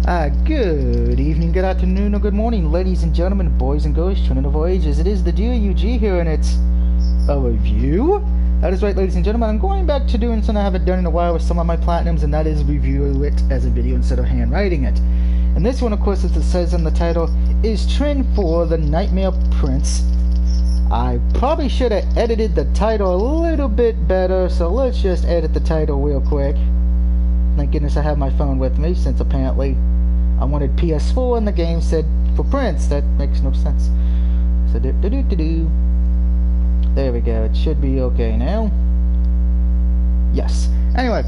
Good evening, good afternoon, or good morning, ladies and gentlemen, boys and girls, children of all ages. It is the DUG here, and it's a review. That is right, ladies and gentlemen. I'm going back to doing something I haven't done in a while with some of my platinums, and that is review it as a video instead of handwriting it. And this one, of course, as it says in the title, is Trine 4, The Nightmare Prince. I probably should have edited the title a little bit better, so let's just edit the title real quick. Thank goodness I have my phone with me, since apparently I wanted ps4 and the game said for Prince. That makes no sense. So there we go. It should be okay now. Yes. Anyway,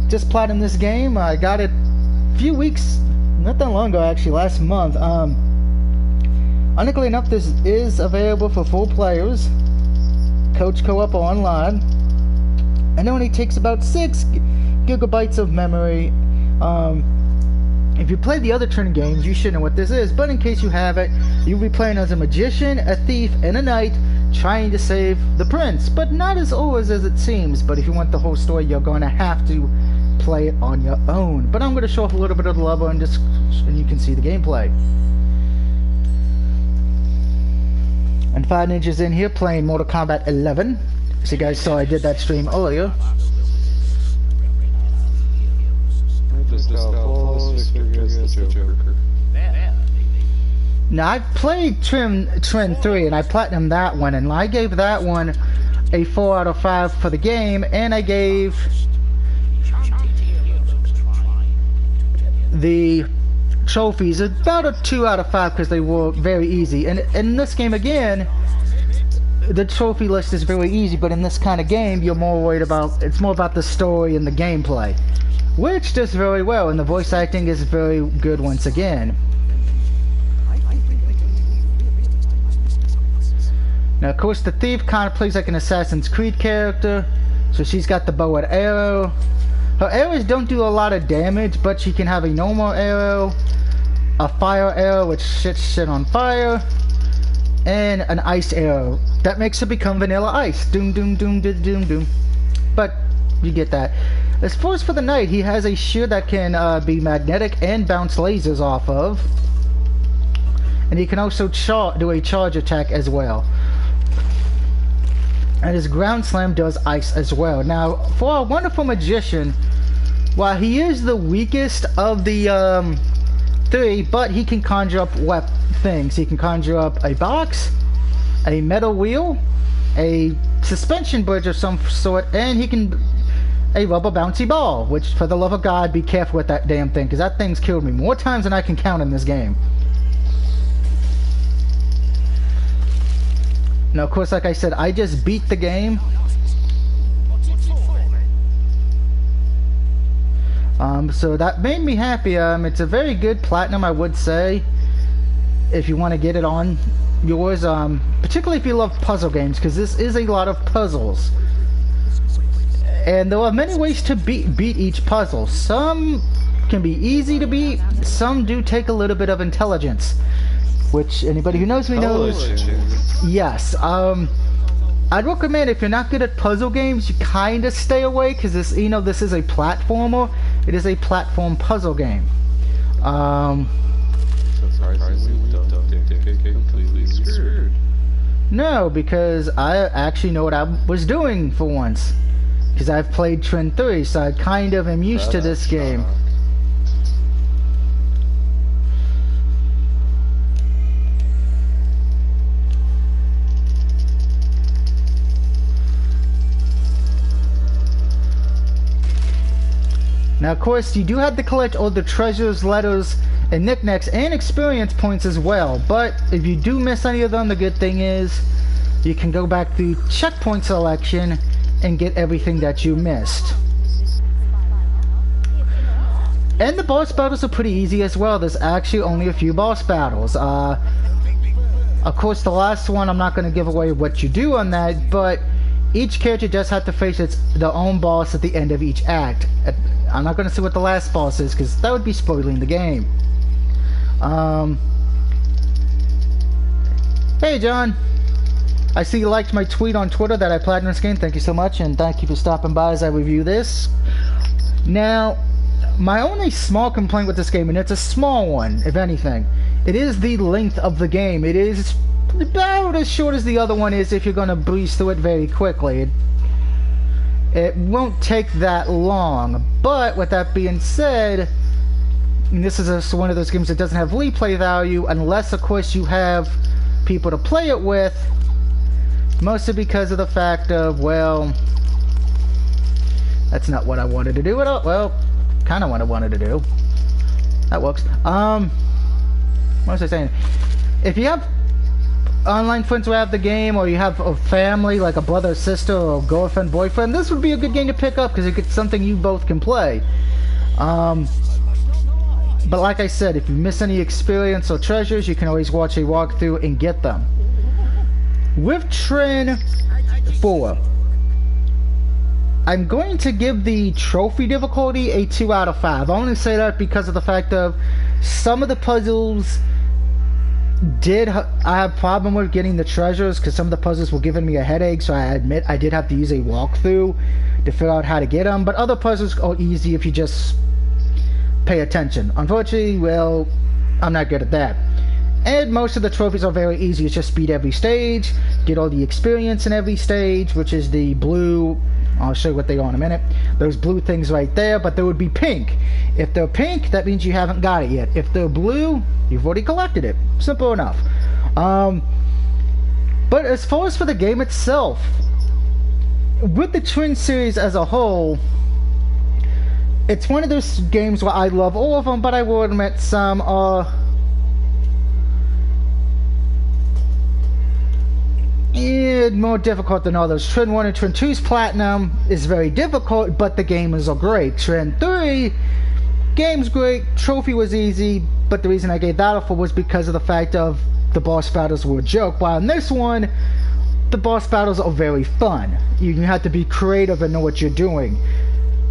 just plotting this game. I got it a few weeks, not that long ago actually, last month. Ironically enough, this is available for 4 players, coach co-op or online, and it only takes about 6 gigabytes of memory. If you play the other Trine games, you should know what this is, but in case you haven't, you'll be playing as a magician, a thief, and a knight trying to save the prince, but not as always as it seems. But if you want the whole story, you're going to have to play it on your own. But I'm going to show off a little bit of the level and you can see the gameplay. And 5 Ninjas in here playing Mortal Kombat 11. As you guys saw, I did that stream earlier. Now, I've played Trine 3 and I platinumed that one, and I gave that one a 4 out of 5 for the game, and I gave the trophies about a 2 out of 5 because they were very easy. And in this game again, the trophy list is very easy, but in this kind of game you're more worried about, it's more about the story and the gameplay, which does very well, and the voice acting is very good once again. Now, of course, the thief kind of plays like an Assassin's Creed character, so she's got the bow and arrow. Her arrows don't do a lot of damage, but she can have a normal arrow, a fire arrow which sets shit on fire, and an ice arrow. That makes her become Vanilla Ice. Doom, doom, doom, doom, doom, doom. But you get that. As far as for the knight, he has a shield that can be magnetic and bounce lasers off of. And he can also do a charge attack as well. And his ground slam does ice as well. Now, for a wonderful magician, while he is the weakest of the 3, but he can conjure up things. He can conjure up a box, a metal wheel, a suspension bridge of some sort, and he can a rubber bouncy ball, which, for the love of God, be careful with that damn thing, because that thing's killed me more times than I can count in this game. Now, of course, like I said, I just beat the game. So that made me happy. It's a very good platinum, I would say, if you want to get it on yours, particularly if you love puzzle games, because this is a lot of puzzles. And there are many ways to beat each puzzle. Some can be easy to beat, some do take a little bit of intelligence, which anybody who knows me knows. Yes. I'd recommend, if you're not good at puzzle games, you kind of stay away, because this, you know, this is a platformer. It is a platform puzzle game. No, because I actually know what I was doing for once, because I've played Trine 3, so I kind of am used to this game. Now, of course, you do have to collect all the treasures, letters, and knickknacks, and experience points as well. But if you do miss any of them, the good thing is you can go back through checkpoint selection and get everything that you missed. And the boss battles are pretty easy as well. There's actually only a few boss battles. Of course, the last one, I'm not going to give away what you do on that, but each character does have to face their own boss at the end of each act. I'm not going to say what the last boss is, because that would be spoiling the game. Hey, John. I see you liked my tweet on Twitter that I platinumed this game. Thank you so much, and thank you for stopping by as I review this. Now, My only small complaint with this game, and it's a small one, if anything, it is the length of the game. It is about as short as the other one is if you're going to breeze through it very quickly. It won't take that long, but with that being said, this is one of those games that doesn't have replay value unless, of course, you have people to play it with, mostly because of the fact of, well, that's not what I wanted to do at all. Well, kind of what I wanted to do. That works. What was I saying? If you have online friends who have the game, or you have a family like a brother or sister or a girlfriend, boyfriend, this would be a good game to pick up because it's something you both can play. But like I said, if you miss any experience or treasures, you can always watch a walkthrough and get them. With Trine 4, I'm going to give the trophy difficulty a 2 out of 5. I only say that because of the fact of some of the puzzles I have a problem with getting the treasures because some of the puzzles were giving me a headache, so I admit I did have to use a walkthrough to figure out how to get them, but other puzzles are easy if you just pay attention. Unfortunately, well, I'm not good at that. And most of the trophies are very easy. It's just beat every stage, get all the experience in every stage, which is the blue, I'll show you what they are in a minute, those blue things right there, but they would be pink. If they're pink, that means you haven't got it yet. If they're blue, you've already collected it. Simple enough. But as far as for the game itself, with the Trine series as a whole, it's one of those games where I love all of them, but I will admit some are more difficult than others. Trine 1 and Trine 2's Platinum is very difficult, but the gamers are great. Trine 3, game's great, trophy was easy, but the reason I gave that up for was because of the fact of the boss battles were a joke, while in this one, the boss battles are very fun. You have to be creative and know what you're doing.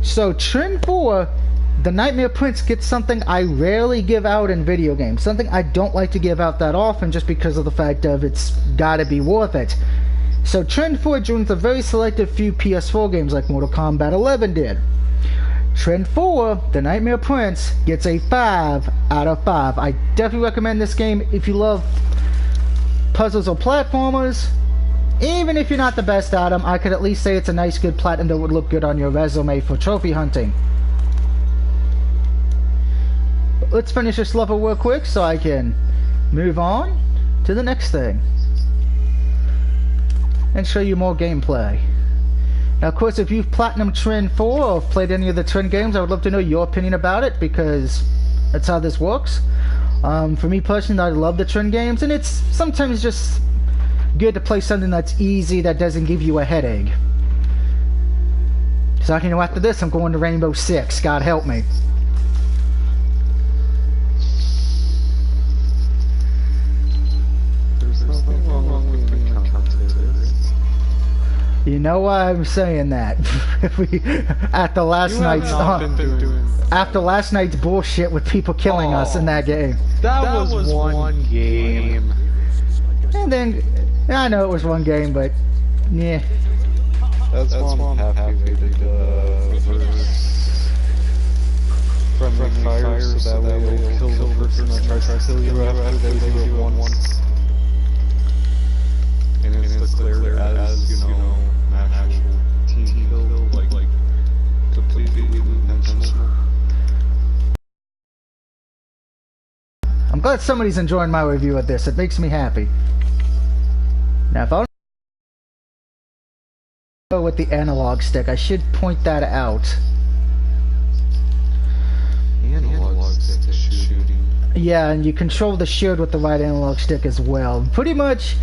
So Trine 4, the Nightmare Prince gets something I rarely give out in video games. Something I don't like to give out that often just because of the fact of it's gotta be worth it. So Trine 4 joins a very selective few PS4 games like Mortal Kombat 11 did. Trine 4, the Nightmare Prince, gets a 5 out of 5. I definitely recommend this game if you love puzzles or platformers. Even if you're not the best at them, I could at least say it's a nice, good platinum that would look good on your resume for trophy hunting. But let's finish this level real quick so I can move on to the next thing and show you more gameplay. Now, of course, if you've platinumed Trine 4 or played any of the Trine games, I would love to know your opinion about it because that's how this works. For me personally, I love the Trine games, and it's sometimes just good to play something that's easy that doesn't give you a headache. So, you know, after this, I'm going to Rainbow Six. God help me. There's nothing wrong with the commentators. You know why I'm saying that? After last night's bullshit with people killing us in that game. That was one game. And then, I know it was one game, but yeah. That's why I'm happy they did verse friendly fire so that way they'll kill the person that tries to kill you after they do it once. And it's declared as, you know, an actual team kill, like completely intentional. I'm glad somebody's enjoying my review of this. It makes me happy. Now, if I go with the analog stick, I should point that out. Analog stick shooting. Yeah, and you control the shield with the right analog stick as well. Pretty much,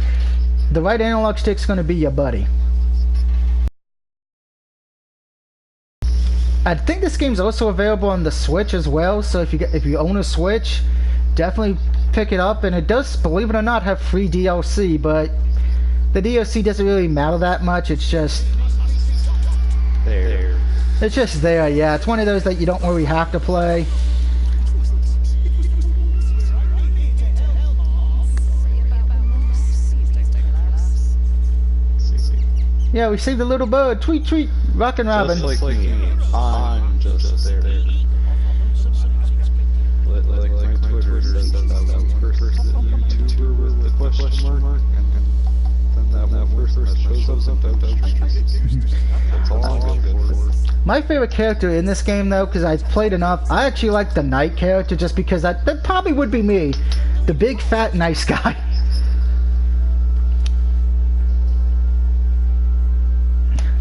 the right analog stick's going to be your buddy. I think this game's also available on the Switch as well, so if you own a Switch, definitely pick it up. And it does, believe it or not, have free DLC, but the DLC doesn't really matter that much. It's just there. It's just there, yeah. It's one of those that you don't really have to play. Yeah, we saved the little bird. Tweet, tweet. Rockin' Robin. Just like me, I'm just there. That's all I'm good for. My favorite character in this game, though, because I've played enough, I actually like the Knight character just because that probably would be me. The big, fat, nice guy.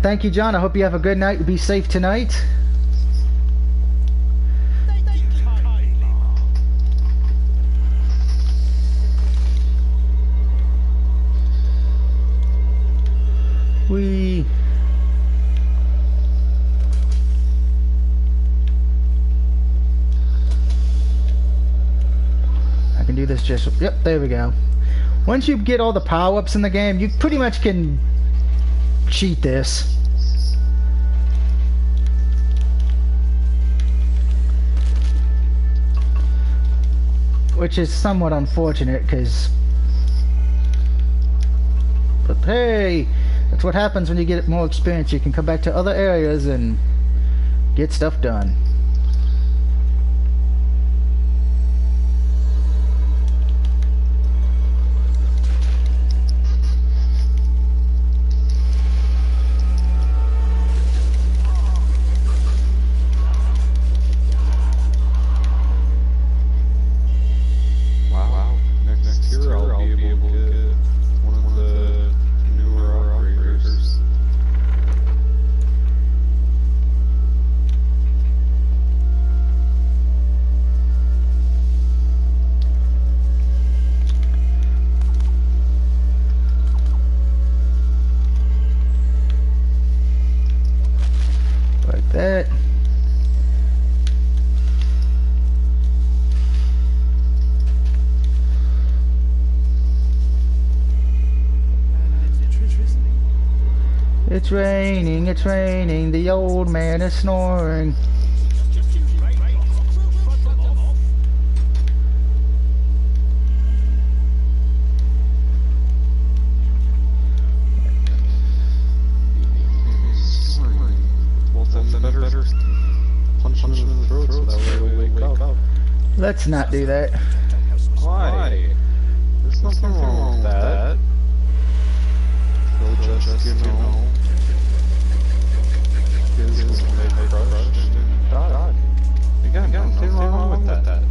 Thank you, John. I hope you have a good night. Be safe tonight. I can do this just... Yep, there we go. Once you get all the power-ups in the game, you pretty much can cheat this. Which is somewhat unfortunate, because... But hey, that's what happens when you get more experience. You can come back to other areas and get stuff done. That. It's raining, the old man is snoring. Let's not do that. Why? There's nothing wrong with that. They'll just, you know, kiss when they crushed and died. Again, nothing wrong with that.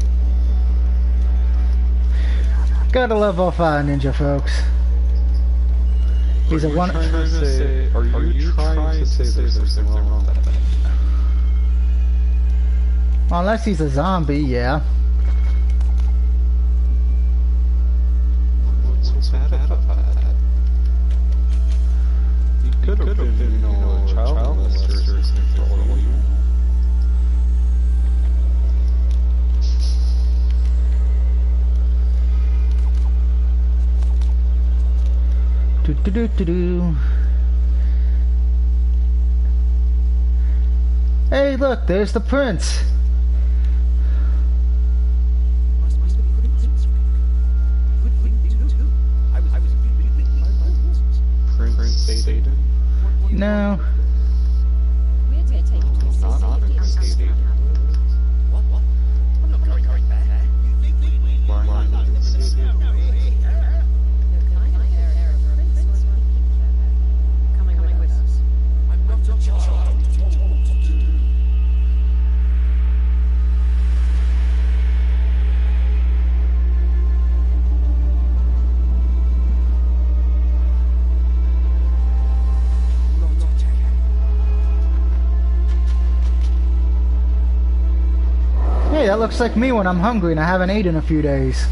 Gotta love our fire ninja, folks. He's a one. Are you trying to say there's something wrong with that? Unless he's a zombie, yeah. What's bad about that? He could have been, you know, a child molester for all you know. Do. Hey, look, there's the prince. No. I'm not going there. Coming with us. I'm not a child. Hey, that looks like me when I'm hungry and I haven't eaten in a few days.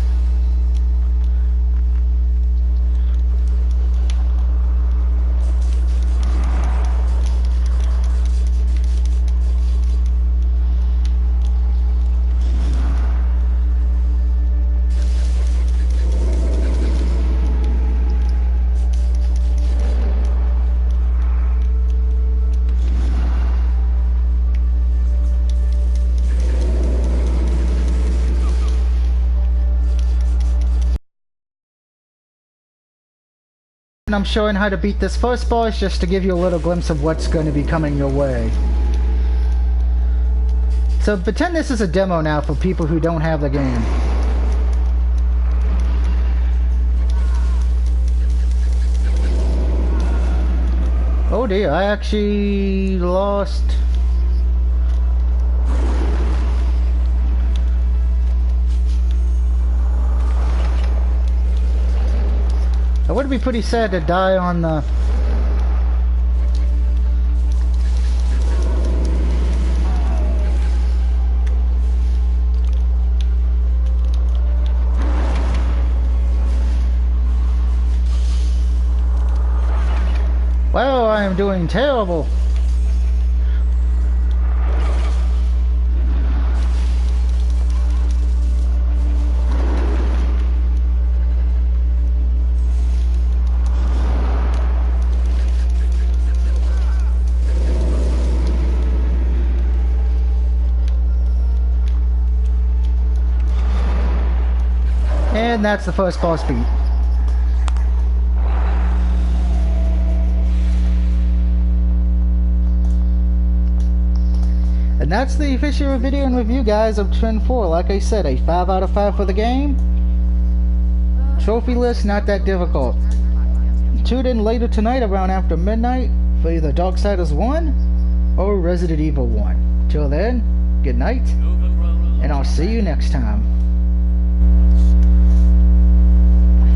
I'm showing how to beat this first boss just to give you a little glimpse of what's going to be coming your way. So pretend this is a demo now for people who don't have the game. Oh dear, I actually lost... It would be pretty sad to die on the... Well, I am doing terrible. And that's the first boss beat. And that's the official video and review, guys, of Trine 4. Like I said, a 5 out of 5 for the game. Trophy list, not that difficult. Tune in later tonight around after midnight for either Darksiders 1 or Resident Evil 1. Till then, good night, and I'll see you next time.